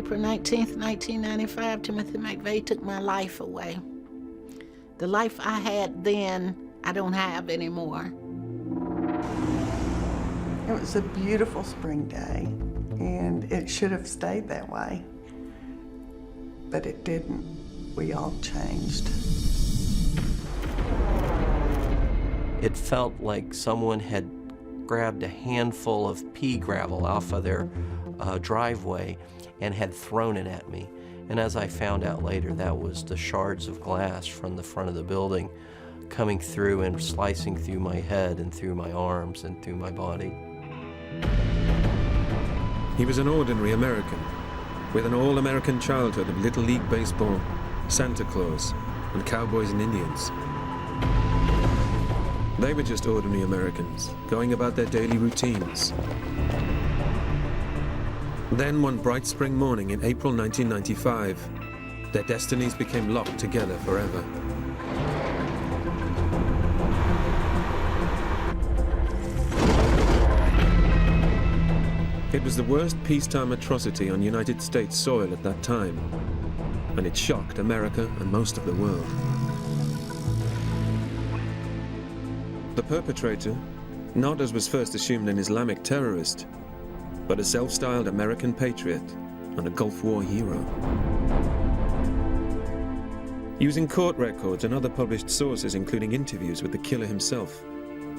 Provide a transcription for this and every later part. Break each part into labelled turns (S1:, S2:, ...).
S1: April 19th, 1995, Timothy McVeigh took my life away. The life I had then, I don't have anymore.
S2: It was a beautiful spring day, and it should have stayed that way, but it didn't. We all changed.
S3: It felt like someone had grabbed a handful of pea gravel off of their driveway and had thrown it at me. And as I found out later, that was the shards of glass from the front of the building coming through and slicing through my head and through my arms and through my body.
S4: He was an ordinary American with an all-American childhood of Little League baseball, Santa Claus, and cowboys and Indians. They were just ordinary Americans, going about their daily routines. Then one bright spring morning in April 1995, their destinies became locked together forever. It was the worst peacetime atrocity on United States soil at that time, and it shocked America and most of the world. The perpetrator, not as was first assumed an Islamic terrorist, but a self-styled American patriot and a Gulf War hero. Using court records and other published sources, including interviews with the killer himself,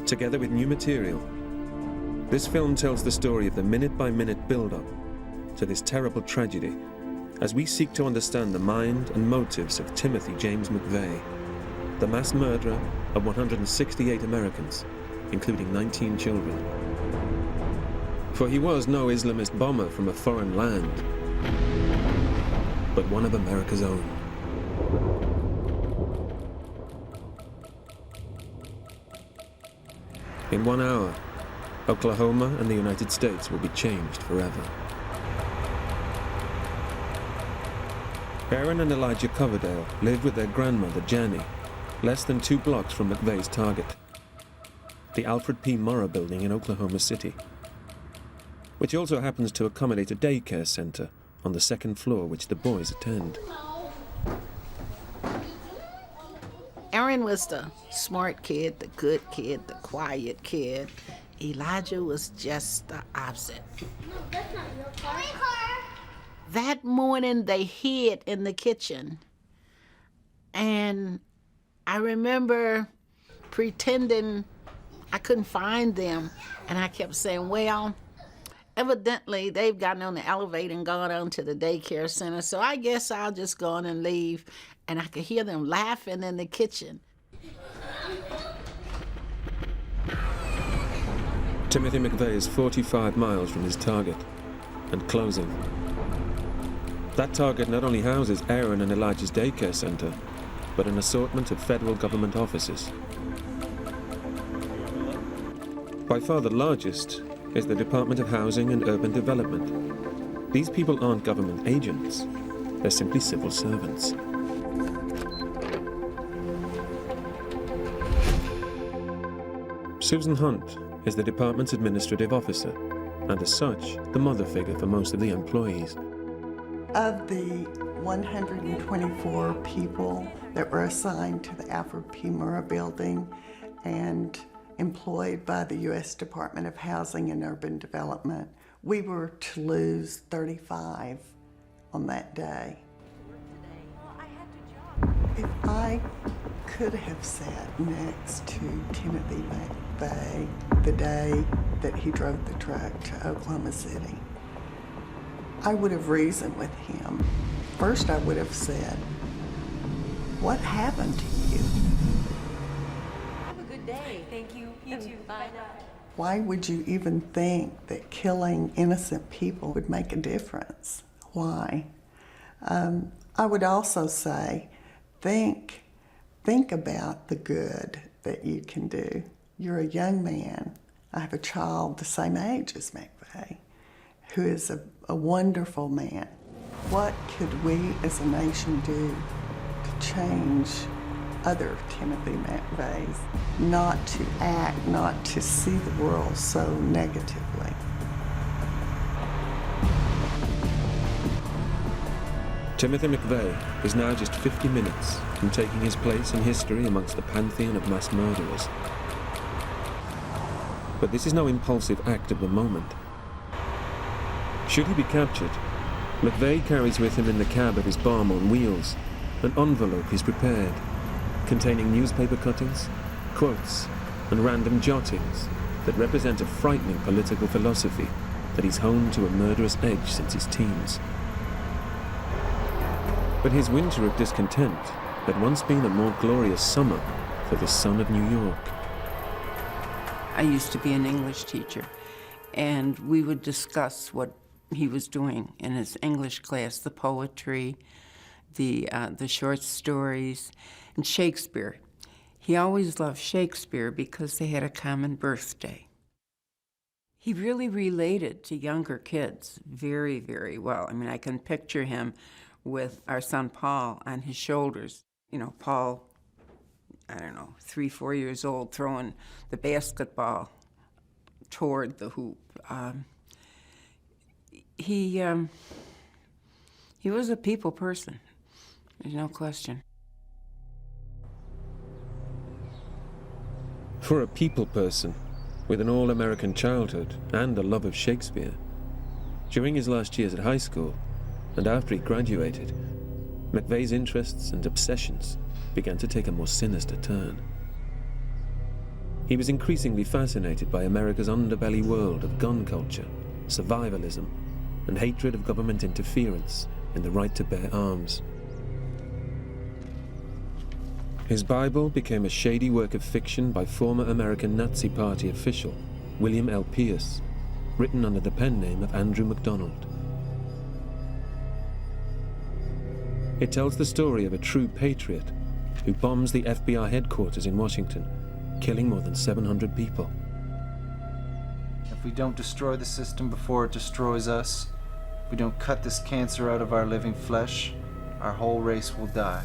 S4: together with new material, this film tells the story of the minute-by-minute build-up to this terrible tragedy as we seek to understand the mind and motives of Timothy James McVeigh, the mass murderer of 168 Americans, including 19 children. For he was no Islamist bomber from a foreign land, but one of America's own. In 1 hour, Oklahoma and the United States will be changed forever. Aaron and Elijah Coverdale lived with their grandmother, Janie, less than 2 blocks from McVeigh's target, the Alfred P. Murrah building in Oklahoma City, which also happens to accommodate a daycare center on the 2nd floor which the boys attend.
S1: Aaron was the smart kid, the good kid, the quiet kid. Elijah was just the opposite.
S5: No, that's not your car.
S1: That morning they hid in the kitchen. And I remember pretending I couldn't find them. And I kept saying, well, evidently they've gotten on the elevator and gone on to the daycare center, so I guess I'll just go on and leave. And I could hear them laughing in the kitchen.
S4: Timothy McVeigh is 45 miles from his target and closing. That target not only houses Aaron and Elijah's daycare center, but an assortment of federal government offices. By far the largest is the Department of Housing and Urban Development. These people aren't government agents, they're simply civil servants. Susan Hunt is the department's administrative officer, and as such, the mother figure for most of the employees.
S2: Of the 124 people that were assigned to the Alfred P. Murrah building and employed by the U.S. Department of Housing and Urban Development, we were to lose 35 on that day. If I could have sat next to Timothy McVeigh the day that he drove the truck to Oklahoma City, I would have reasoned with him. First, I would have said, what happened to you?
S6: Have a good day. Thank you. You too. Bye now.
S2: Why would you even think that killing innocent people would make a difference? Why? I would also say, think about the good that you can do. You're a young man. I have a child the same age as McVeigh, who is a wonderful man. What could we as a nation do to change other Timothy McVeighs, not to act, not to see the world so negatively?
S4: Timothy McVeigh is now just 50 minutes from taking his place in history amongst the pantheon of mass murderers. But this is no impulsive act of the moment. Should he be captured, McVeigh carries with him in the cab of his bomb on wheels an envelope he's prepared, containing newspaper cuttings, quotes, and random jottings that represent a frightening political philosophy that he's honed to a murderous edge since his teens. But his winter of discontent had once been a more glorious summer for the son of New York.
S7: I used to be an English teacher, and we would discuss what he was doing in his English class, the poetry, the short stories, and Shakespeare. He always loved Shakespeare because they had a common birthday. He really related to younger kids very, very well. I mean, I can picture him with our son Paul on his shoulders. You know, Paul, I don't know, 3, 4 years old, throwing the basketball toward the hoop. He was a people person, there's no question.
S4: For a people person, with an all-American childhood and a love of Shakespeare, during his last years at high school, and after he graduated, McVeigh's interests and obsessions began to take a more sinister turn. He was increasingly fascinated by America's underbelly world of gun culture, survivalism, and hatred of government interference in the right to bear arms. His Bible became a shady work of fiction by former American Nazi Party official William L. Pierce, written under the pen name of Andrew MacDonald. It tells the story of a true patriot who bombs the FBI headquarters in Washington, killing more than 700 people.
S8: If we don't destroy the system before it destroys us, if we don't cut this cancer out of our living flesh, our whole race will die.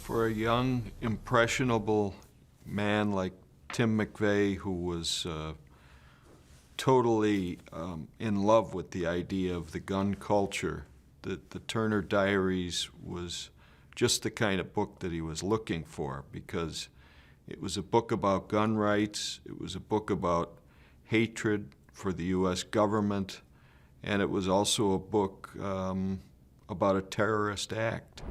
S9: For a young, impressionable man like Tim McVeigh, who was totally in love with the idea of the gun culture, the Turner Diaries was just the kind of book that he was looking for, because it was a book about gun rights, it was a book about hatred for the U.S. government, and it was also a book about a terrorist act.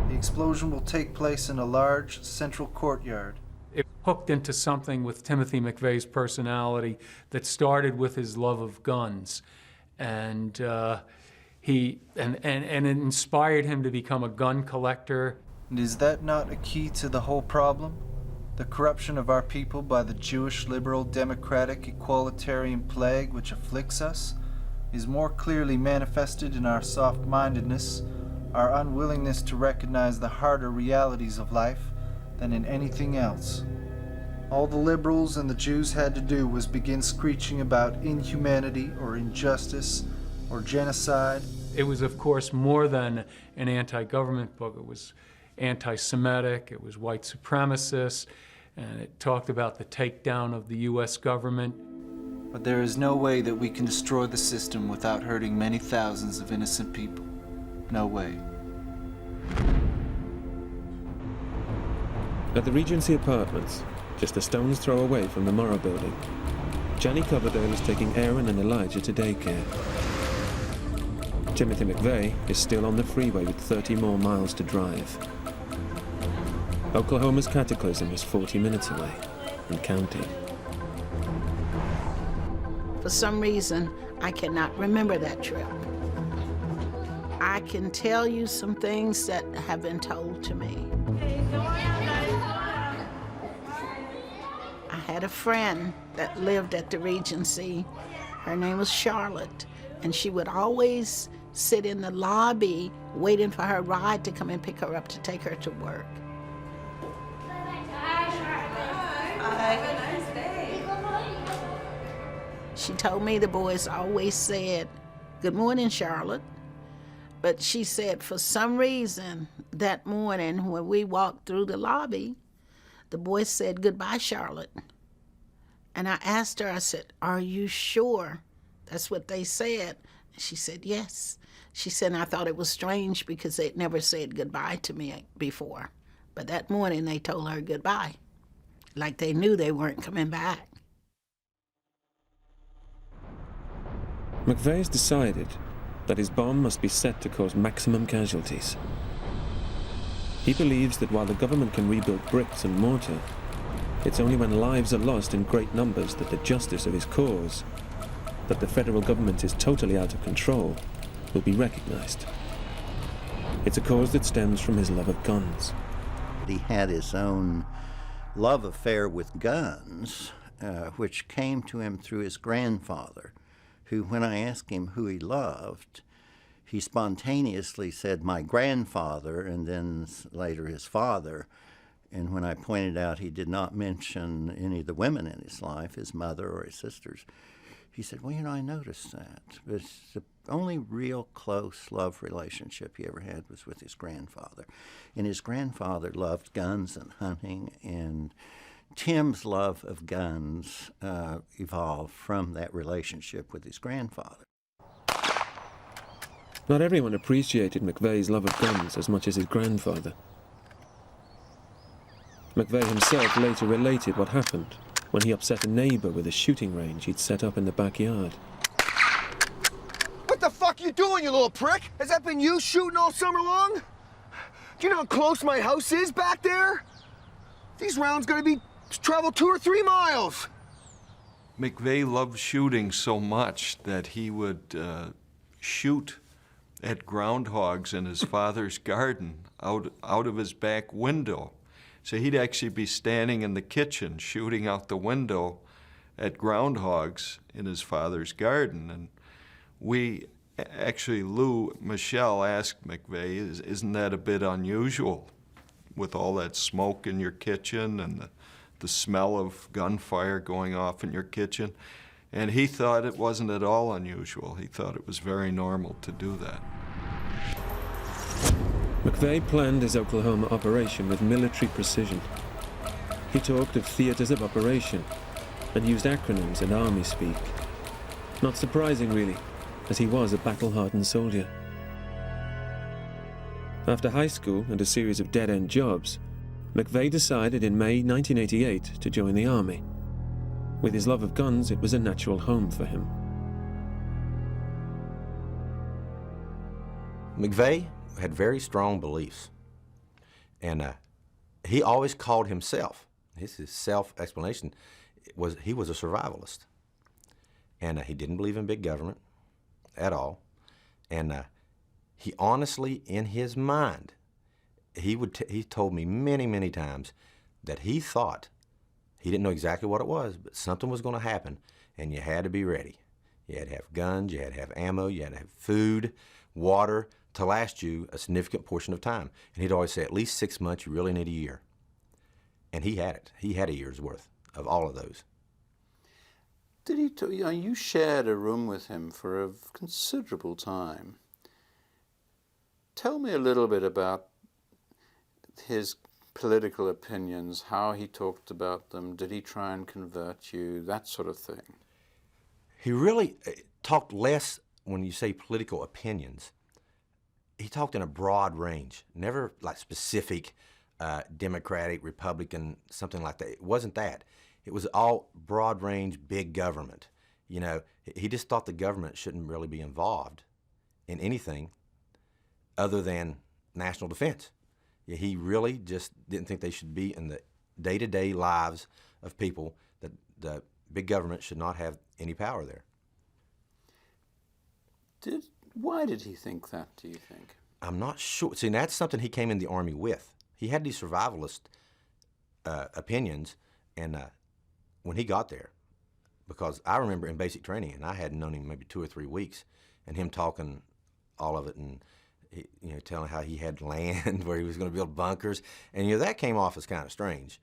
S8: The explosion will take place in a large central courtyard.
S10: It hooked into something with Timothy McVeigh's personality that started with his love of guns, and it inspired him to become a gun collector.
S8: And is that not a key to the whole problem? The corruption of our people by the Jewish, liberal, democratic, equalitarian plague which afflicts us is more clearly manifested in our soft-mindedness, our unwillingness to recognize the harder realities of life, than in anything else. All the liberals and the Jews had to do was begin screeching about inhumanity or injustice or genocide.
S10: It was, of course, more than an anti-government book. It was anti-Semitic, it was white supremacist, and it talked about the takedown of the U.S. government.
S8: But there is no way that we can destroy the system without hurting many thousands of innocent people. No way.
S4: At the Regency Apartments, just a stone's throw away from the Morrow Building, Jenny Coverdale is taking Aaron and Elijah to daycare. Timothy McVeigh is still on the freeway with 30 more miles to drive. Oklahoma's cataclysm is 40 minutes away and counting.
S1: For some reason, I cannot remember that trip. I can tell you some things that have been told to me. I had a friend that lived at the Regency. Her name was Charlotte, and she would always sit in the lobby waiting for her ride to come and pick her up to take her to work. She told me the boys always said, "Good morning, Charlotte." But she said for some reason that morning when we walked through the lobby, the boys said, "Goodbye, Charlotte." And I asked her, I said, "Are you sure that's what they said?" She said, yes. She said, I thought it was strange because they'd never said goodbye to me before. But that morning they told her goodbye, like they knew they weren't coming back.
S4: McVeigh's decided that his bomb must be set to cause maximum casualties. He believes that while the government can rebuild bricks and mortar, it's only when lives are lost in great numbers that the justice of his cause, that the federal government is totally out of control, will be recognized. It's a cause that stems from his love of guns.
S11: He had his own love affair with guns, which came to him through his grandfather, who, when I asked him who he loved, he spontaneously said, my grandfather, and then later his father. And when I pointed out he did not mention any of the women in his life, his mother or his sisters, he said, well, I noticed that. But the only real close love relationship he ever had was with his grandfather. And his grandfather loved guns and hunting, and Tim's love of guns evolved from that relationship with his grandfather.
S4: Not everyone appreciated McVeigh's love of guns as much as his grandfather. McVeigh himself later related what happened when he upset a neighbor with a shooting range he'd set up in the backyard.
S12: What the fuck you doing, you little prick? Has that been you shooting all summer long? Do you know how close my house is back there? These rounds gonna be travel 2 or 3 miles.
S9: McVeigh loved shooting so much that he would shoot at groundhogs in his father's garden out of his back window. So he'd actually be standing in the kitchen shooting out the window at groundhogs in his father's garden. And we actually, Michelle asked McVeigh, isn't that a bit unusual with all that smoke in your kitchen and the smell of gunfire going off in your kitchen? And he thought it wasn't at all unusual. He thought it was very normal to do that.
S4: McVeigh planned his Oklahoma operation with military precision. He talked of theaters of operation and used acronyms and army speak. Not surprising, really, as he was a battle-hardened soldier. After high school and a series of dead-end jobs, McVeigh decided in May 1988 to join the army. With his love of guns, it was a natural home for him.
S13: McVeigh had very strong beliefs, and he always called himself, his self-explanation was he was a survivalist, and he didn't believe in big government at all, and he honestly, in his mind, he told me many times that he thought, he didn't know exactly what it was, but something was going to happen, and you had to be ready. You had to have guns, you had to have ammo, you had to have food, water, to last you a significant portion of time. And he'd always say, at least 6 months, you really need a year. And he had it. He had a year's worth of all of those.
S14: Did he, you shared a room with him for a considerable time. Tell me a little bit about his political opinions, how he talked about them, did he try and convert you, that sort of thing.
S13: He really talked less, when you say political opinions, he talked in a broad range, never like specific Democratic, Republican, something like that. It wasn't that. It was all broad range, big government. You know, he just thought the government shouldn't really be involved in anything other than national defense. Yeah, he really just didn't think they should be in the day-to-day lives of people, that the big government should not have any power there.
S14: Why did he think that, do you think?
S13: I'm not sure. See, that's something he came in the Army with. He had these survivalist opinions, and when he got there, because I remember in basic training, and I hadn't known him maybe 2 or 3 weeks, and him talking all of it, and he, telling how he had land where he was going to build bunkers, and that came off as kind of strange.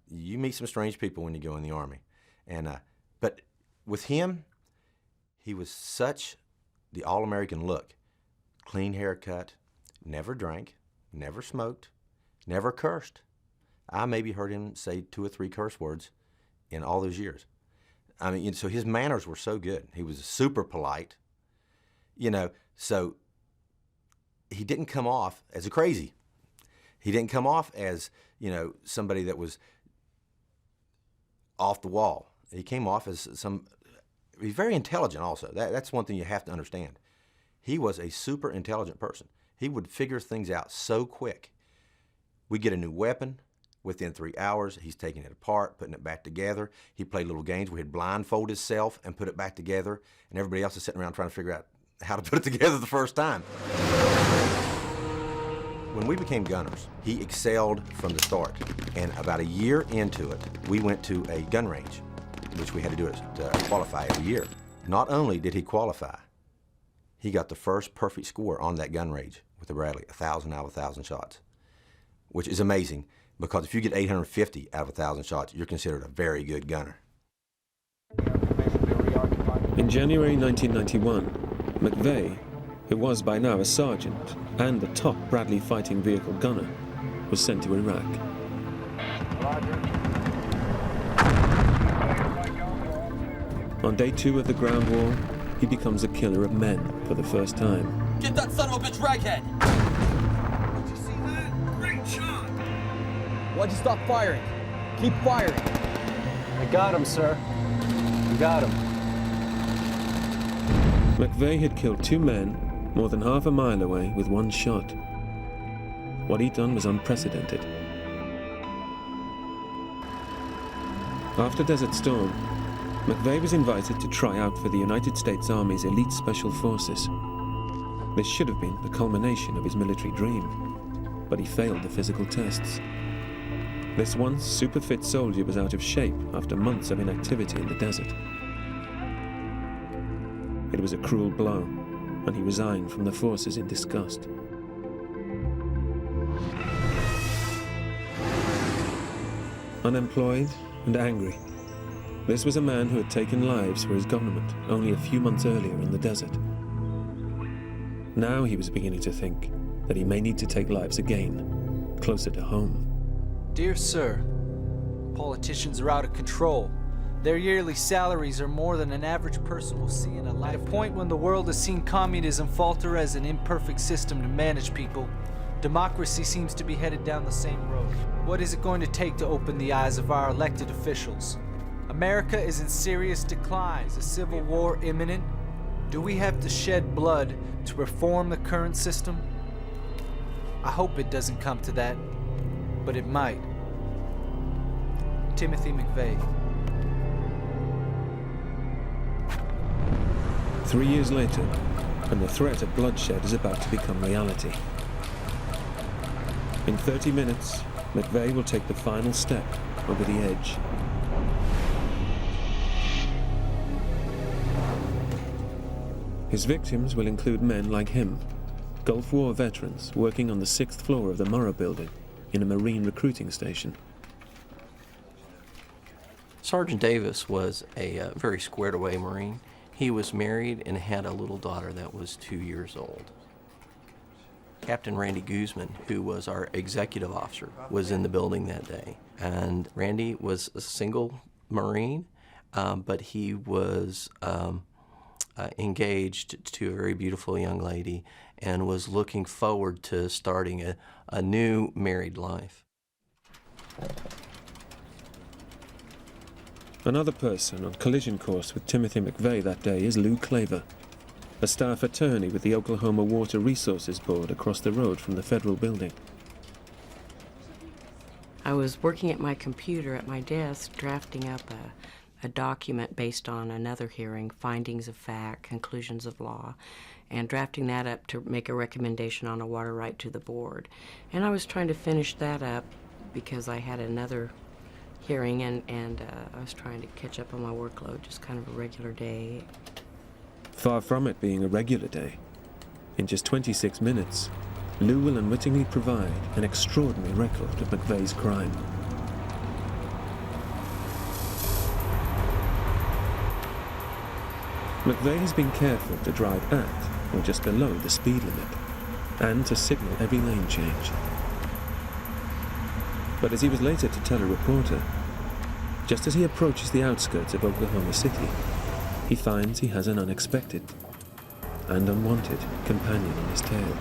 S13: You meet some strange people when you go in the Army, and but with him, he was such the all-American look. Clean haircut, never drank, never smoked, never cursed. I maybe heard him say 2 or 3 curse words in all those years. I mean, so his manners were so good. He was super polite, You know, so he didn't come off as a crazy. He didn't come off as, you know, somebody that was off the wall. He came off as he's very intelligent also. That's one thing you have to understand. He was a super intelligent person. He would figure things out so quick. We get a new weapon. Within 3 hours, he's taking it apart, putting it back together. He played little games where he'd blindfold himself and put it back together, and everybody else is sitting around trying to figure out how to put it together the first time. When we became gunners, he excelled from the start. And about a year into it, we went to a gun range, which we had to do to qualify every year. Not only did he qualify, he got the first perfect score on that gun range with the Bradley, 1,000 out of 1,000 shots, which is amazing. Because if you get 850 out of 1,000 shots, you're considered a very good gunner.
S4: In January 1991, McVeigh, who was by now a sergeant and the top Bradley fighting vehicle gunner, was sent to Iraq. On day 2 of the ground war, he becomes a killer of men for the first time.
S15: Get that son of a bitch raghead!
S12: Did you see that? Great shot!
S15: Why'd you stop firing? Keep firing.
S16: I got him, sir. I got him.
S4: McVeigh had killed 2 men more than half a mile away with 1 shot. What he'd done was unprecedented. After Desert Storm, McVeigh was invited to try out for the United States Army's elite special forces. This should have been the culmination of his military dream, but he failed the physical tests. This once super-fit soldier was out of shape after months of inactivity in the desert. It was a cruel blow, and he resigned from the forces in disgust. Unemployed and angry, this was a man who had taken lives for his government only a few months earlier in the desert. Now he was beginning to think that he may need to take lives again, closer to home.
S8: Dear sir, politicians are out of control. Their yearly salaries are more than an average person will see in a lifetime. At a point when the world has seen communism falter as an imperfect system to manage people, democracy seems to be headed down the same road. What is it going to take to open the eyes of our elected officials? America is in serious decline. Is a civil war imminent? Do we have to shed blood to reform the current system? I hope it doesn't come to that, but it might. Timothy McVeigh.
S4: 3 years later, and the threat of bloodshed is about to become reality. In 30 minutes, McVeigh will take the final step over the edge. His victims will include men like him, Gulf War veterans working on the 6th floor of the Morrow building in a Marine recruiting station.
S3: Sergeant Davis was a very squared-away Marine. He was married and had a little daughter that was 2 years old. Captain Randy Guzman, who was our executive officer, was in the building that day. And Randy was a single Marine, but he was engaged to a very beautiful young lady and was looking forward to starting a new married life.
S4: Another person on collision course with Timothy McVeigh that day is Lou Claver, a staff attorney with the Oklahoma Water Resources Board across the road from the federal building.
S17: I was working at my computer at my desk drafting up a document based on another hearing, findings of fact, conclusions of law, and drafting that up to make a recommendation on a water right to the board. And I was trying to finish that up because I had another hearing and I was trying to catch up on my workload, just kind of a regular day.
S4: Far from it being a regular day. In just 26 minutes, Lou will unwittingly provide an extraordinary record of McVeigh's crime. McVeigh has been careful to drive at or just below the speed limit, and to signal every lane change. But as he was later to tell a reporter, just as he approaches the outskirts of Oklahoma City, he finds he has an unexpected and unwanted companion on his tail.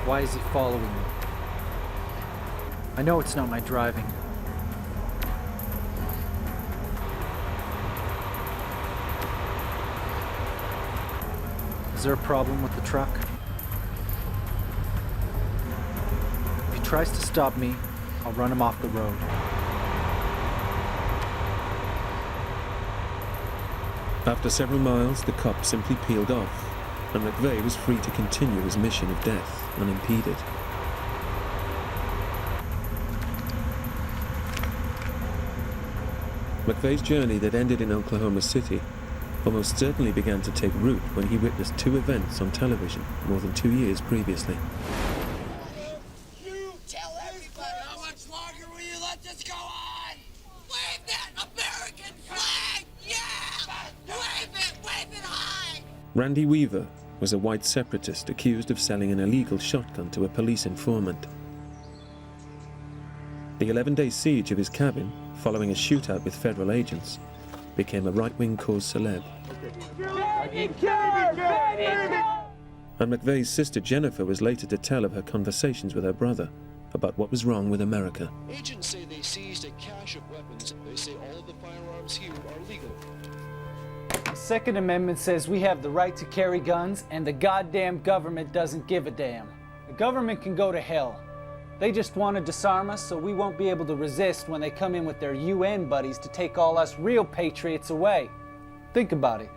S18: Why is he following me? I know it's not my driving. Is there a problem with the truck? If he tries to stop me, I'll run him off the road.
S4: After several miles, the cop simply peeled off, and McVeigh was free to continue his mission of death unimpeded. McVeigh's journey that ended in Oklahoma City almost certainly began to take root when he witnessed two events on television more than 2 years previously.
S19: You tell everybody how much longer will you let this go on? Wave that American flag! Yeah! Wave it high!
S4: Randy Weaver was a white separatist accused of selling an illegal shotgun to a police informant. The 11-day siege of his cabin, following a shootout with federal agents, became a right-wing cause celeb. And McVeigh's sister Jennifer was later to tell of her conversations with her brother about what was wrong with America.
S20: Agents say they seized a cache of weapons. They say all of the firearms here are legal.
S18: The Second Amendment says we have the right to carry guns, and the goddamn government doesn't give a damn. The government can go to hell. They just want to disarm us so we won't be able to resist when they come in with their UN buddies to take all us real patriots away. Think about it.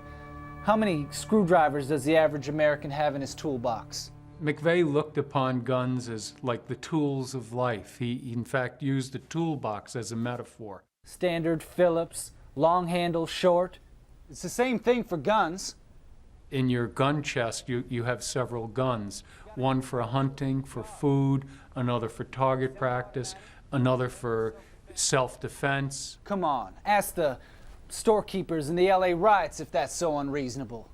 S18: How many screwdrivers does the average American have in his toolbox?
S10: McVeigh looked upon guns as like the tools of life. He in fact used the toolbox as a metaphor.
S18: Standard, Phillips, long handle, short. It's the same thing for guns.
S10: In your gun chest, you have several guns. One for hunting, for food, another for target practice, another for self-defense.
S18: Come on, ask the storekeepers in the LA riots if that's so unreasonable.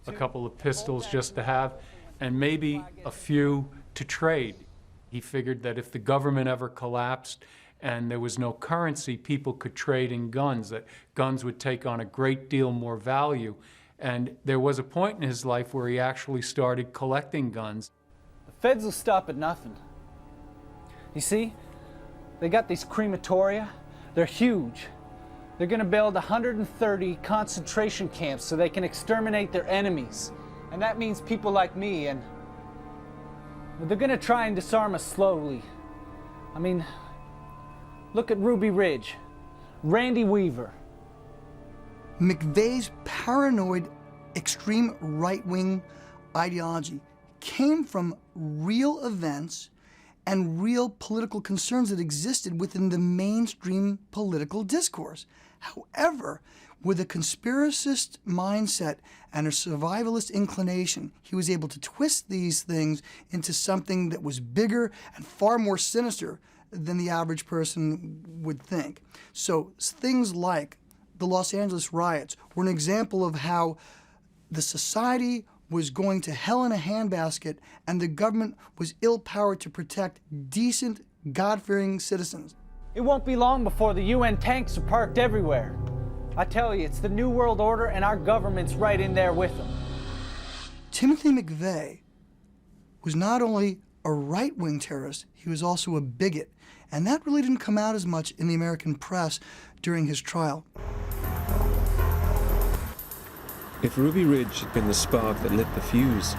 S10: A couple of pistols just to have, and maybe a few to trade. He figured that if the government ever collapsed and there was no currency, people could trade in guns, that guns would take on a great deal more value. And there was a point in his life where he actually started collecting guns.
S18: The feds will stop at nothing. You see, they got these crematoria. They're huge. They're gonna build 130 concentration camps so they can exterminate their enemies. And that means people like me, and they're gonna try and disarm us slowly. I mean, look at Ruby Ridge, Randy Weaver.
S21: McVeigh's paranoid, extreme right-wing ideology came from real events and real political concerns that existed within the mainstream political discourse. However, with a conspiracist mindset and a survivalist inclination, he was able to twist these things into something that was bigger and far more sinister than the average person would think. So things like the Los Angeles riots were an example of how the society was going to hell in a handbasket and the government was ill-powered to protect decent, God-fearing citizens.
S18: It won't be long before the UN tanks are parked everywhere. I tell you, it's the New World Order and our government's right in there with them.
S21: Timothy McVeigh was not only a right-wing terrorist, he was also a bigot. And that really didn't come out as much in the American press during his trial.
S4: If Ruby Ridge had been the spark that lit the fuse,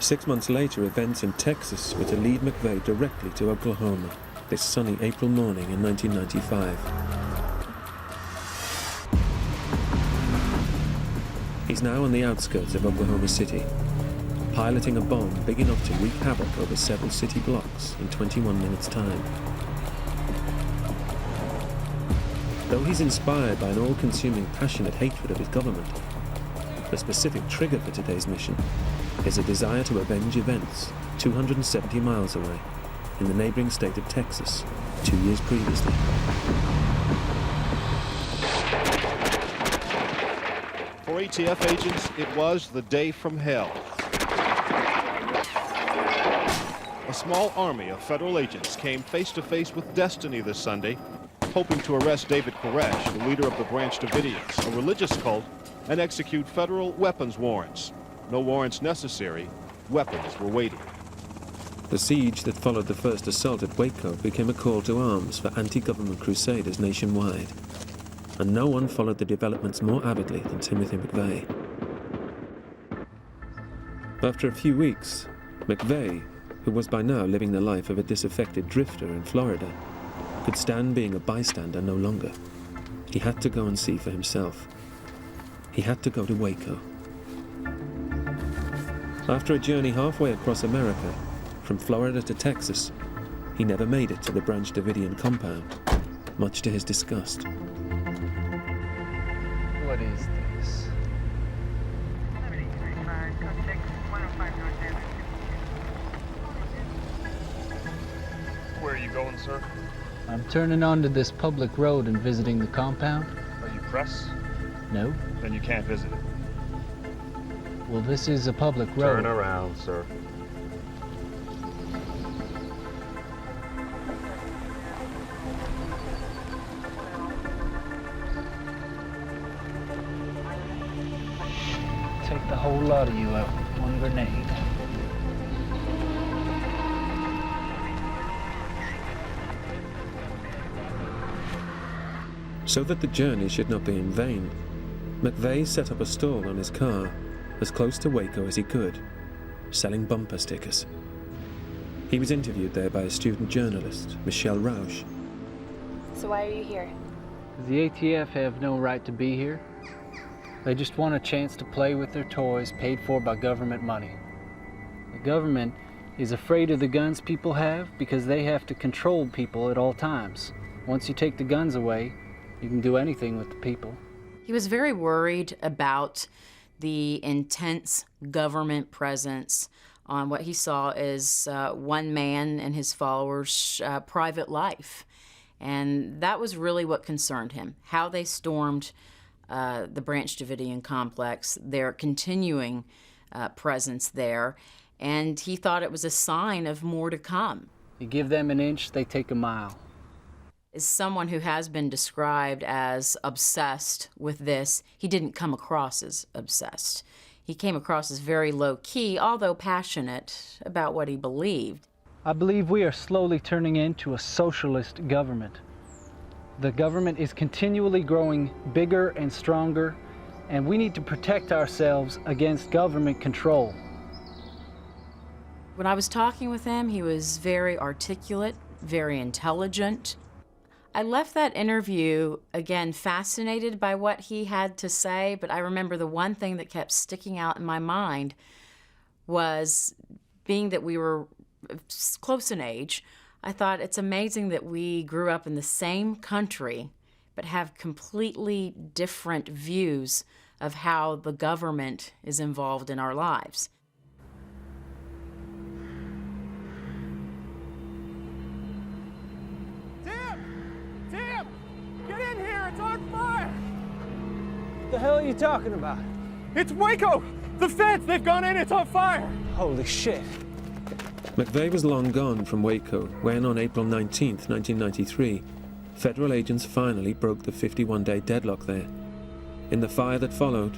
S4: 6 months later events in Texas were to lead McVeigh directly to Oklahoma this sunny April morning in 1995. He's now on the outskirts of Oklahoma City, piloting a bomb big enough to wreak havoc over several city blocks in 21 minutes' time. Though he's inspired by an all-consuming passionate hatred of his government, the specific trigger for today's mission is a desire to avenge events 270 miles away in the neighboring state of Texas 2 years previously.
S22: For ATF agents, it was the day from hell. A small army of federal agents came face-to-face with destiny this Sunday, hoping to arrest David Koresh, the leader of the Branch Davidians, a religious cult, and execute federal weapons warrants. No warrants necessary, weapons were waiting.
S4: The siege that followed the first assault at Waco became a call to arms for anti-government crusaders nationwide. And no one followed the developments more avidly than Timothy McVeigh. After a few weeks, McVeigh, who was by now living the life of a disaffected drifter in Florida, could stand being a bystander no longer. He had to go and see for himself. He had to go to Waco. After a journey halfway across America, from Florida to Texas, he never made it to the Branch Davidian compound, much to his disgust.
S18: What is this?
S5: Where are you going, sir?
S18: I'm turning onto this public road and visiting the compound.
S5: Are you press?
S18: No.
S5: Then you can't visit it.
S18: Well, this is a public road.
S5: Turn around, sir.
S18: Take the whole lot of you out with one grenade.
S4: So that the journey should not be in vain, McVeigh set up a stall on his car as close to Waco as he could, selling bumper stickers. He was interviewed there by a student journalist, Michelle Rausch.
S6: So why are you here?
S18: The ATF have no right to be here. They just want a chance to play with their toys paid for by government money. The government is afraid of the guns people have because they have to control people at all times. Once you take the guns away, you can do anything with the people.
S23: He was very worried about the intense government presence on what he saw as one man and his followers' private life. And that was really what concerned him, how they stormed the Branch Davidian complex, their continuing presence there, and he thought it was a sign of more to come.
S18: You give them an inch, they take a mile.
S23: As someone who has been described as obsessed with this, he didn't come across as obsessed. He came across as very low-key, although passionate about what he believed.
S18: I believe we are slowly turning into a socialist government. The government is continually growing bigger and stronger, and we need to protect ourselves against government control.
S23: When I was talking with him, he was very articulate, very intelligent. I left that interview, again, fascinated by what he had to say, but I remember the one thing that kept sticking out in my mind was, being that we were close in age, I thought it's amazing that we grew up in the same country but have completely different views of how the government is involved in our lives.
S24: Tim! Get in here! It's on fire!
S18: What the hell are you talking about?
S24: It's Waco! The feds! They've gone in! It's on fire!
S18: Holy shit.
S4: McVeigh was long gone from Waco when, on April 19, 1993, federal agents finally broke the 51-day deadlock there. In the fire that followed,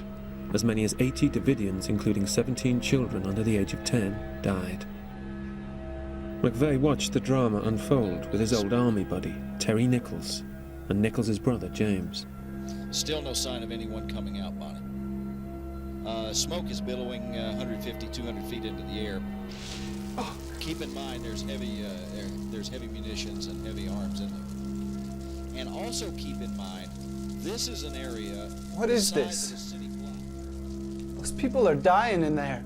S4: as many as 80 Davidians, including 17 children under the age of 10, died. McVeigh watched the drama unfold with his old army buddy, Terry Nichols, and Nichols' brother, James.
S25: Still no sign of anyone coming out, Bonnie. Smoke is billowing 150, 200 feet into the air. Keep in mind there's heavy munitions and heavy arms in there. And also keep in mind, this is an area...
S18: What is this? Those people are dying in there.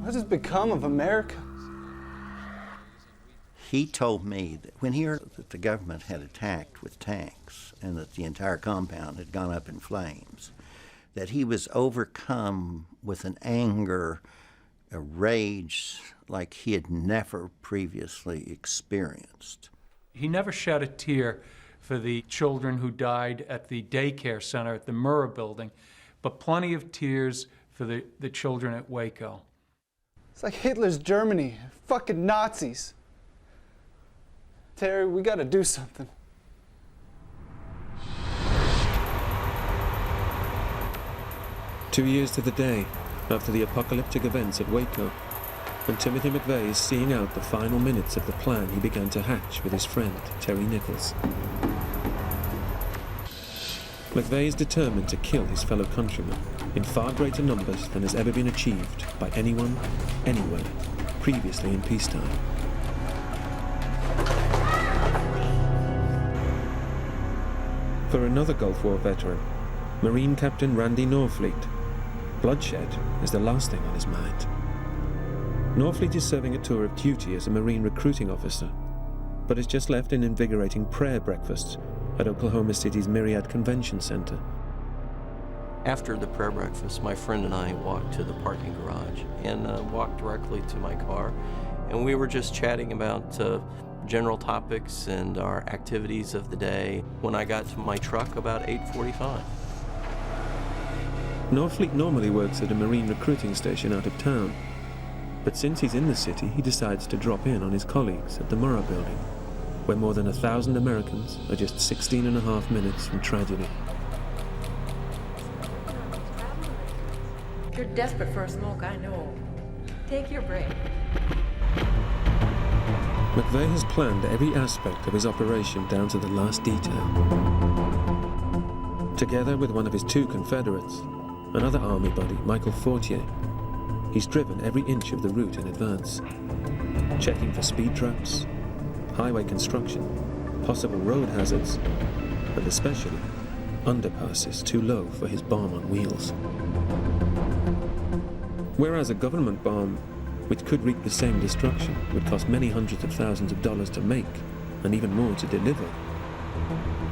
S18: What has become of America?
S11: He told me that when he heard that the government had attacked with tanks and that the entire compound had gone up in flames, that he was overcome with an anger, a rage like he had never previously experienced.
S10: He never shed a tear for the children who died at the daycare center at the Murrah building, but plenty of tears for the children at Waco.
S18: It's like Hitler's Germany, fucking Nazis. Terry, we gotta do something.
S4: Two years to the day after the apocalyptic events at Waco, and Timothy McVeigh is seeing out the final minutes of the plan he began to hatch with his friend, Terry Nichols. McVeigh is determined to kill his fellow countrymen in far greater numbers than has ever been achieved by anyone, anywhere, previously in peacetime. For another Gulf War veteran, Marine Captain Randy Norfleet, bloodshed is the last thing on his mind. Norfleet is serving a tour of duty as a Marine recruiting officer, but has just left an invigorating prayer breakfast at Oklahoma City's Myriad Convention Center.
S3: After the prayer breakfast, my friend and I walked to the parking garage and walked directly to my car, and we were just chatting about general topics and our activities of the day when I got to my truck about 8:45.
S4: Norfleet normally works at a Marine recruiting station out of town, but since he's in the city, he decides to drop in on his colleagues at the Murrah building, where more than 1,000 Americans are just 16.5 minutes from tragedy.
S1: You're desperate for a smoke, I know. Take your break.
S4: McVeigh has planned every aspect of his operation down to the last detail. Together with one of his two Confederates, another Army buddy, Michael Fortier, he's driven every inch of the route in advance, checking for speed traps, highway construction, possible road hazards, and especially underpasses too low for his bomb on wheels. Whereas a government bomb, which could wreak the same destruction, would cost many hundreds of thousands of dollars to make, and even more to deliver,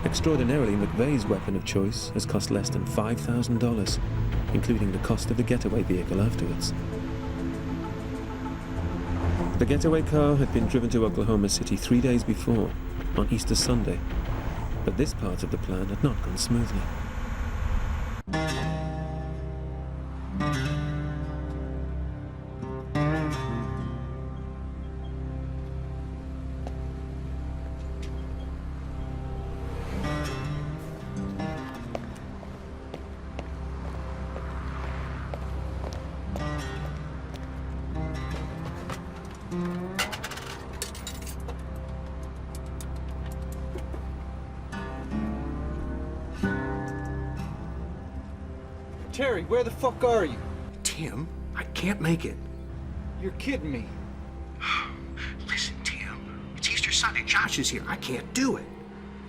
S4: extraordinarily, McVeigh's weapon of choice has cost less than $5,000, including the cost of the getaway vehicle afterwards. The getaway car had been driven to Oklahoma City 3 days before, on Easter Sunday, but this part of the plan had not gone smoothly.
S18: Terry, where the fuck are you?
S2: Tim, I can't make it.
S18: You're kidding me.
S2: Listen, Tim, it's Easter Sunday. Josh is here. I can't do it.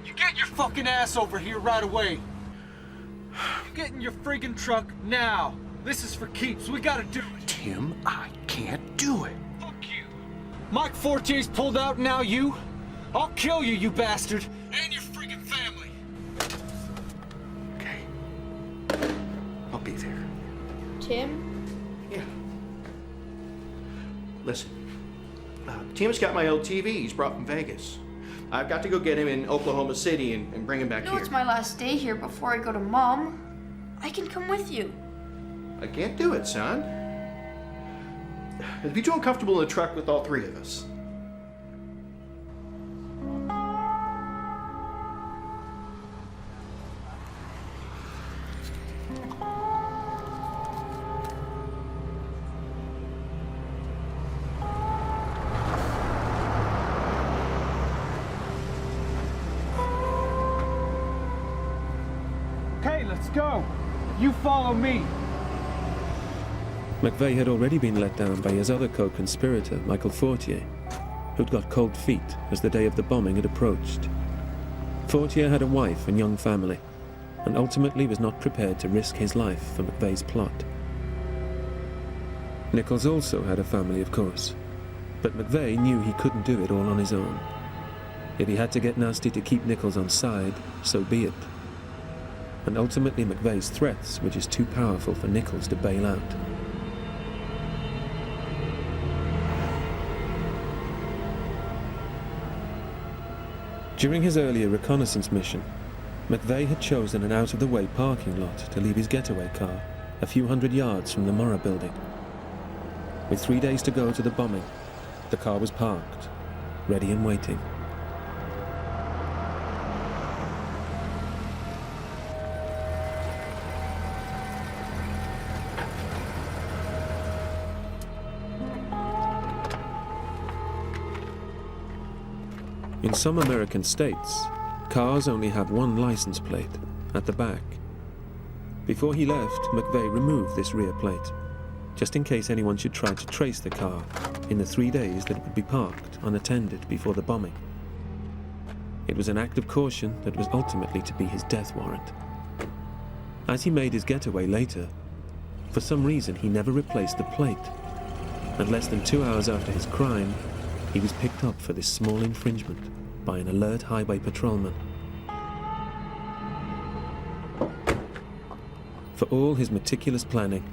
S18: You get your fucking ass over here right away. You get in your friggin' truck now. This is for keeps. We gotta do it.
S2: Tim, I can't do it.
S18: Fuck you. Mike Fortier's pulled out, now you? I'll kill you, you bastard. And your friggin' family.
S2: Okay. I'll be there.
S6: Tim?
S2: Yeah. Listen, Tim's got my old TV he's brought from Vegas. I've got to go get him in Oklahoma City and bring him back
S6: No,
S2: here.
S6: it's my last day here before I go to Mom. I can come with you.
S2: I can't do it, son. It'd be too uncomfortable in the truck with all three of us.
S18: Okay, let's go. You follow me.
S4: McVeigh had already been let down by his other co-conspirator, Michael Fortier, who'd got cold feet as the day of the bombing had approached. Fortier had a wife and young family, and ultimately was not prepared to risk his life for McVeigh's plot. Nichols also had a family, of course, but McVeigh knew he couldn't do it all on his own. If he had to get nasty to keep Nichols on side, so be it. And ultimately McVeigh's threats were just too powerful for Nichols to bail out. During his earlier reconnaissance mission, McVeigh had chosen an out-of-the-way parking lot to leave his getaway car a few hundred yards from the Murrah building. With 3 days to go to the bombing, the car was parked, ready and waiting. In some American states, cars only have one license plate, at the back. Before he left, McVeigh removed this rear plate, just in case anyone should try to trace the car in the 3 days that it would be parked unattended before the bombing. It was an act of caution that was ultimately to be his death warrant. As he made his getaway later, for some reason he never replaced the plate, and less than 2 hours after his crime, he was picked up for this small infringement by an alert highway patrolman. For all his meticulous planning,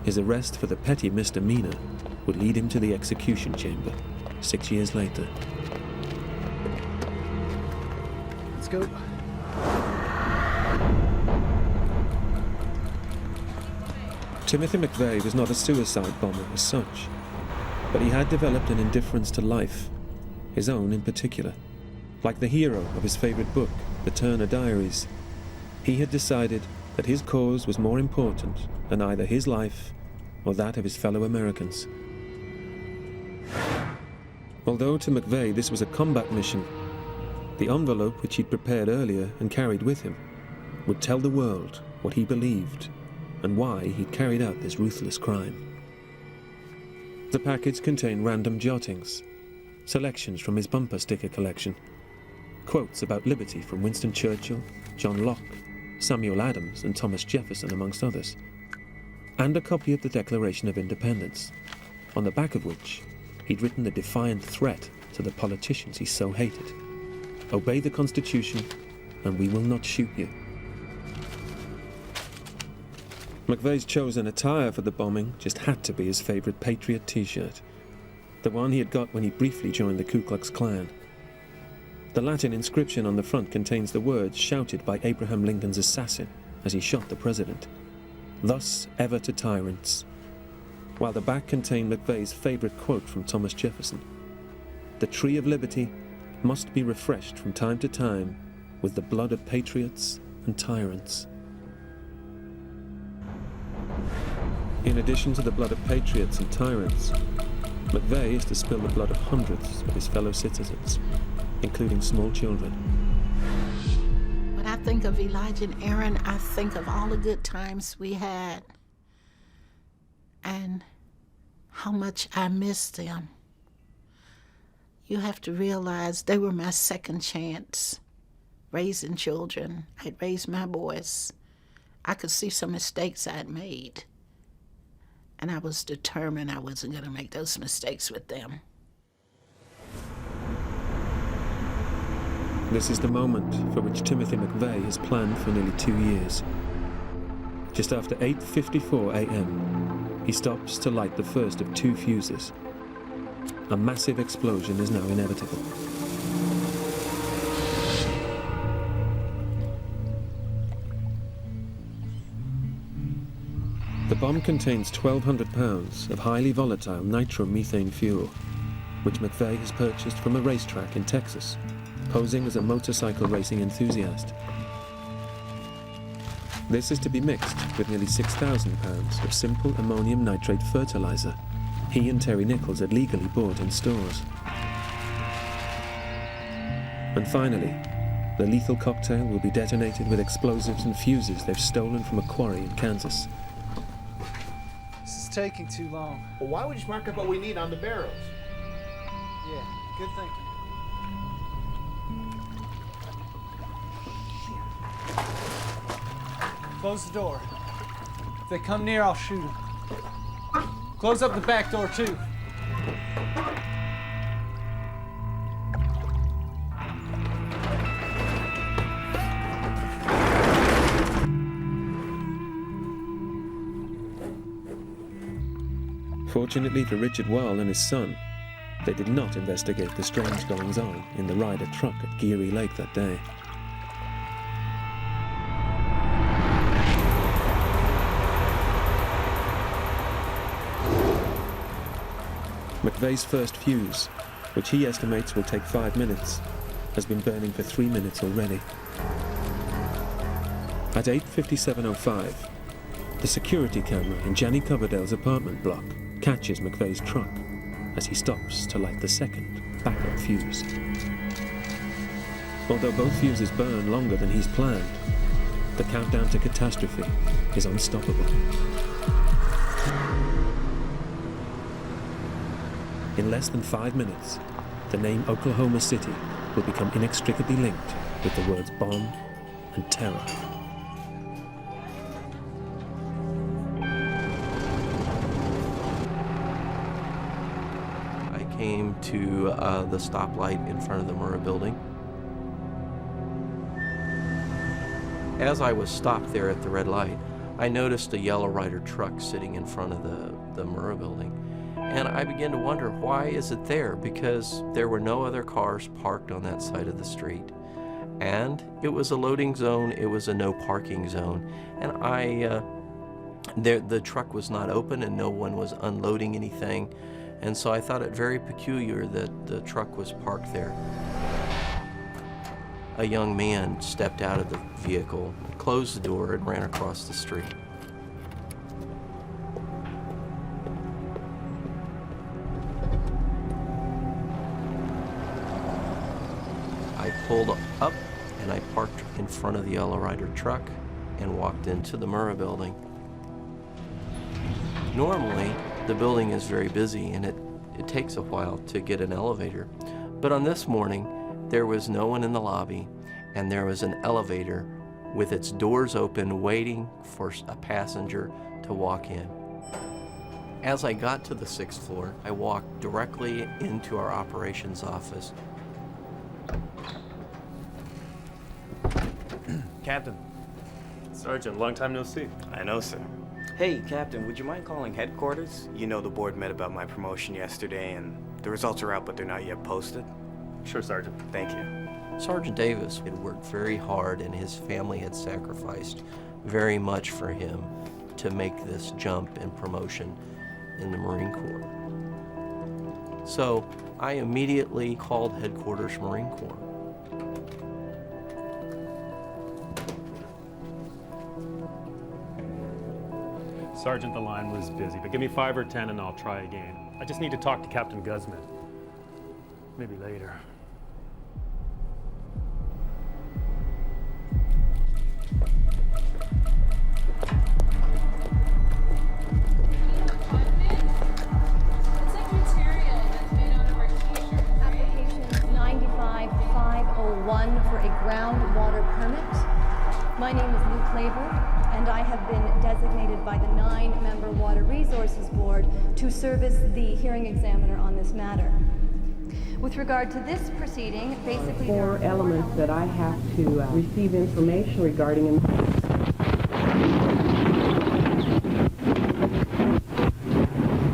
S4: his arrest for the petty misdemeanor would lead him to the execution chamber 6 years later.
S18: Let's go.
S4: Timothy McVeigh was not a suicide bomber as such, but he had developed an indifference to life, his own in particular. Like the hero of his favorite book, The Turner Diaries, he had decided that his cause was more important than either his life or that of his fellow Americans. Although to McVeigh this was a combat mission, the envelope which he'd prepared earlier and carried with him would tell the world what he believed and why he'd carried out this ruthless crime. The package contained random jottings, selections from his bumper sticker collection, quotes about liberty from Winston Churchill, John Locke, Samuel Adams and Thomas Jefferson, amongst others, and a copy of the Declaration of Independence, on the back of which he'd written the defiant threat to the politicians he so hated: "Obey the Constitution, and we will not shoot you." McVeigh's chosen attire for the bombing just had to be his favorite Patriot t-shirt, the one he had got when he briefly joined the Ku Klux Klan. The Latin inscription on the front contains the words shouted by Abraham Lincoln's assassin as he shot the president: "Thus ever to tyrants," while the back contained McVeigh's favorite quote from Thomas Jefferson: "The tree of liberty must be refreshed from time to time with the blood of patriots and tyrants." In addition to the blood of patriots and tyrants, McVeigh is to spill the blood of hundreds of his fellow citizens, including small children.
S7: When I think of Elijah and Aaron, I think of all the good times we had and how much I miss them. You have to realize they were my second chance raising children. I'd raised my boys. I could see some mistakes I'd made, and I was determined I wasn't going to make those mistakes with them.
S4: This is the moment for which Timothy McVeigh has planned for nearly 2 years. Just after 8:54 a.m., he stops to light the first of 2 fuses. A massive explosion is now inevitable. The bomb contains 1,200 pounds of highly volatile nitromethane fuel, which McVeigh has purchased from a racetrack in Texas, posing as a motorcycle racing enthusiast. This is to be mixed with nearly 6,000 pounds of simple ammonium nitrate fertilizer he and Terry Nichols had legally bought in stores. And finally, the lethal cocktail will be detonated with explosives and fuses they've stolen from a quarry in Kansas.
S18: This is taking too long.
S2: Well, why don't we just mark up what we need on the barrels?
S18: Yeah, good thinking. Close the door. If they come near, I'll shoot them. Close up the back door, too.
S4: Fortunately for Richard Wall and his son, they did not investigate the strange goings-on in the Ryder truck at Geary Lake that day. McVeigh's first fuse, which he estimates will take 5 minutes, has been burning for 3 minutes already. At 8:57:05, the security camera in Janny Coverdale's apartment block catches McVeigh's truck as he stops to light the second backup fuse. Although both fuses burn longer than he's planned, the countdown to catastrophe is unstoppable. In less than 5 minutes, the name Oklahoma City will become inextricably linked with the words bomb and terror.
S3: I came to the stoplight in front of the Murrah building. As I was stopped there at the red light, I noticed a Yellow Rider truck sitting in front of the Murrah building. And I began to wonder, why is it there? Because there were no other cars parked on that side of the street. And it was a loading zone, it was a no parking zone. And the truck was not open and no one was unloading anything. And so I thought it very peculiar that the truck was parked there. A young man stepped out of the vehicle, closed the door, and ran across the street. I pulled up and I parked in front of the Yellow Rider truck and walked into the Murrah building. Normally, the building is very busy and it takes a while to get an elevator. But on this morning, there was no one in the lobby and there was an elevator with its doors open waiting for a passenger to walk in. As I got to the 6th floor, I walked directly into our operations office.
S9: Captain.
S12: Sergeant, long time no see.
S9: I know, sir. Hey, Captain, would you mind calling headquarters? You know the board met about my promotion yesterday, and the results are out, but they're not yet posted.
S12: Sure, Sergeant.
S9: Thank you.
S3: Sergeant Davis had worked very hard, and his family had sacrificed very much for him to make this jump in promotion in the Marine Corps. So I immediately called headquarters Marine Corps.
S12: Sergeant, the line was busy, but give me 5 or 10 and I'll try again. I just need to talk to Captain Guzman. Maybe later.
S13: Application 95501 for a groundwater permit. My name is Lou Claver, and I have been designated by the 9-member Water Resources Board to serve as the hearing examiner on this matter. With regard to this proceeding, basically there are
S14: 4 elements that I have to receive information regarding.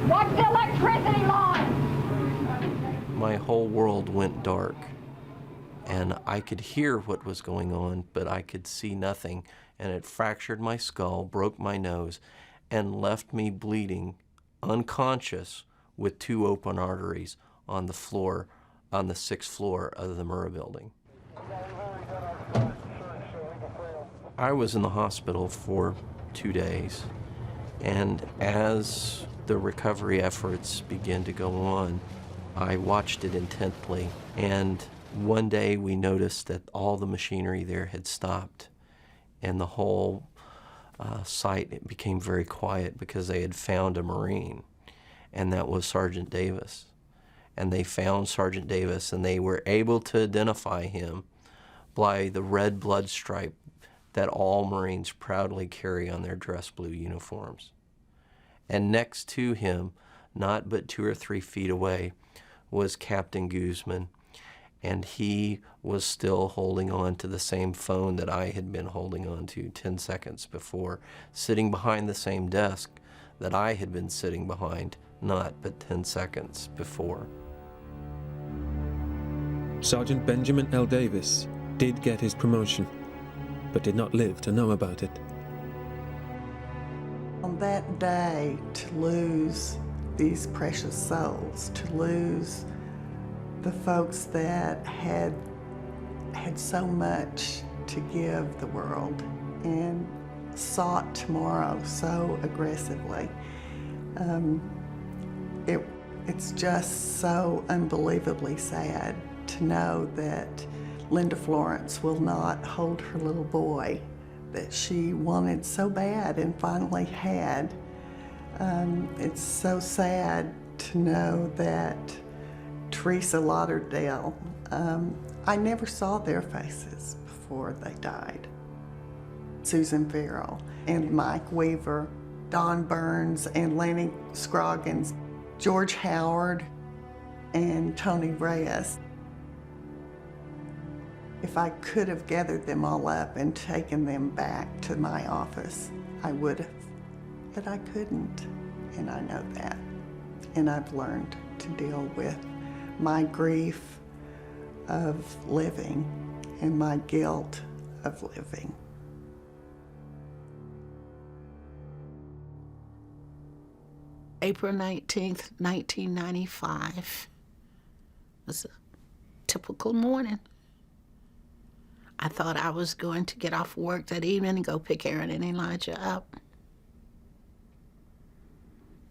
S13: What's the electricity line?
S3: My whole world went dark, and I could hear what was going on, but I could see nothing, and it fractured my skull, broke my nose, and left me bleeding, unconscious, with 2 open arteries on the floor, on the 6th floor of the Murrah building. I was in the hospital for 2 days, and as the recovery efforts began to go on, I watched it intently, and one day we noticed that all the machinery there had stopped, and the whole site became very quiet because they had found a Marine, and that was Sergeant Davis. And they found Sergeant Davis, and they were able to identify him by the red blood stripe that all Marines proudly carry on their dress blue uniforms. And next to him, not but 2 or 3 feet away, was Captain Guzman, and he was still holding on to the same phone that I had been holding on to 10 seconds before, sitting behind the same desk that I had been sitting behind not but 10 seconds before.
S4: Sergeant Benjamin L. Davis did get his promotion, but did not live to know about it.
S15: On that day, to lose
S8: these precious souls, to lose the folks that had so much to give the world and sought tomorrow so aggressively. It's just so unbelievably sad to know that Linda Florence will not hold her little boy that she wanted so bad and finally had. It's so sad to know that Teresa Lauderdale, I never saw their faces before they died. Susan Farrell and Mike Weaver, Don Burns and Lanny Scroggins, George Howard and Tony Reyes. If I could have gathered them all up and taken them back to my office, I would have, but I couldn't, and I know that. And I've learned to deal with my grief of living and my guilt of living.
S7: April 19th, 1995 was a typical morning. I thought I was going to get off work that evening and go pick Aaron and Elijah up.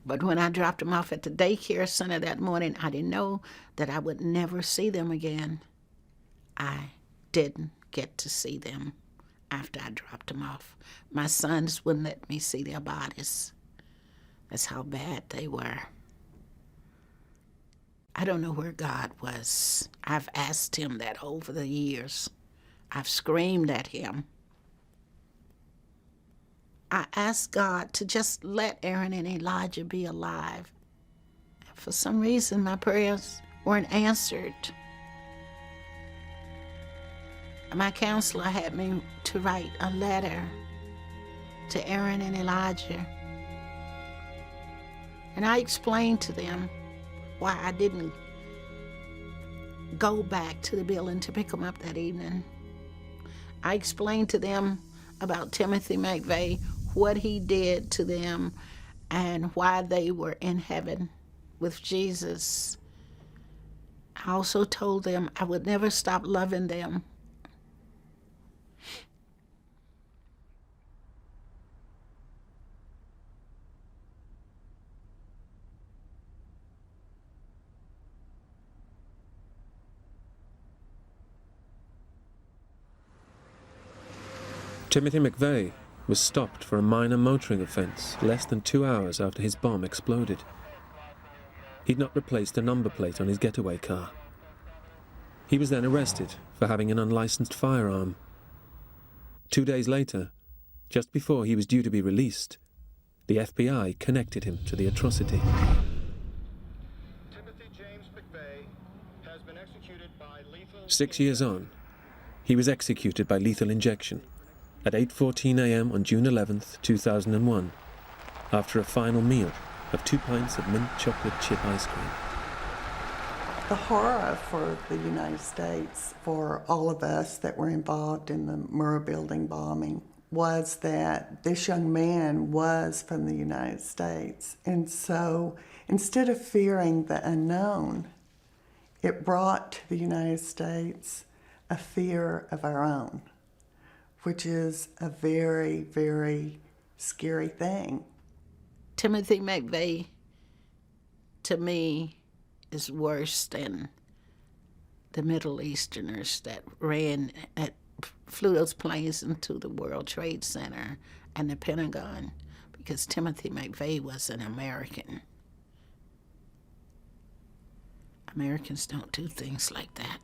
S7: But when I dropped them off at the daycare center that morning, I didn't know that I would never see them again. I didn't get to see them after I dropped them off. My sons wouldn't let me see their bodies. That's how bad they were. I don't know where God was. I've asked him that over the years. I've screamed at him. I asked God to just let Aaron and Elijah be alive. For some reason, my prayers weren't answered. My counselor had me to write a letter to Aaron and Elijah. And I explained to them why I didn't go back to the building to pick them up that evening. I explained to them about Timothy McVeigh, what he did to them, and why they were in heaven with Jesus. I also told them I would never stop loving them.
S4: Timothy McVeigh was stopped for a minor motoring offence less than 2 hours after his bomb exploded. He'd not replaced a number plate on his getaway car. He was then arrested for having an unlicensed firearm. 2 days later, just before he was due to be released, the FBI connected him to the atrocity.
S22: Timothy James McVeigh has been executed by lethal...
S4: 6 years on, he was executed by lethal injection at 8:14 a.m. on June 11th, 2001, after a final meal of 2 pints of mint chocolate chip ice cream.
S8: The horror for the United States, for all of us that were involved in the Murrah building bombing, was that this young man was from the United States. And so instead of fearing the unknown, it brought to the United States a fear of our own, which is a very, very scary thing.
S7: Timothy McVeigh, to me, is worse than the Middle Easterners that flew those planes into the World Trade Center and the Pentagon, because Timothy McVeigh was an American. Americans don't do things like that.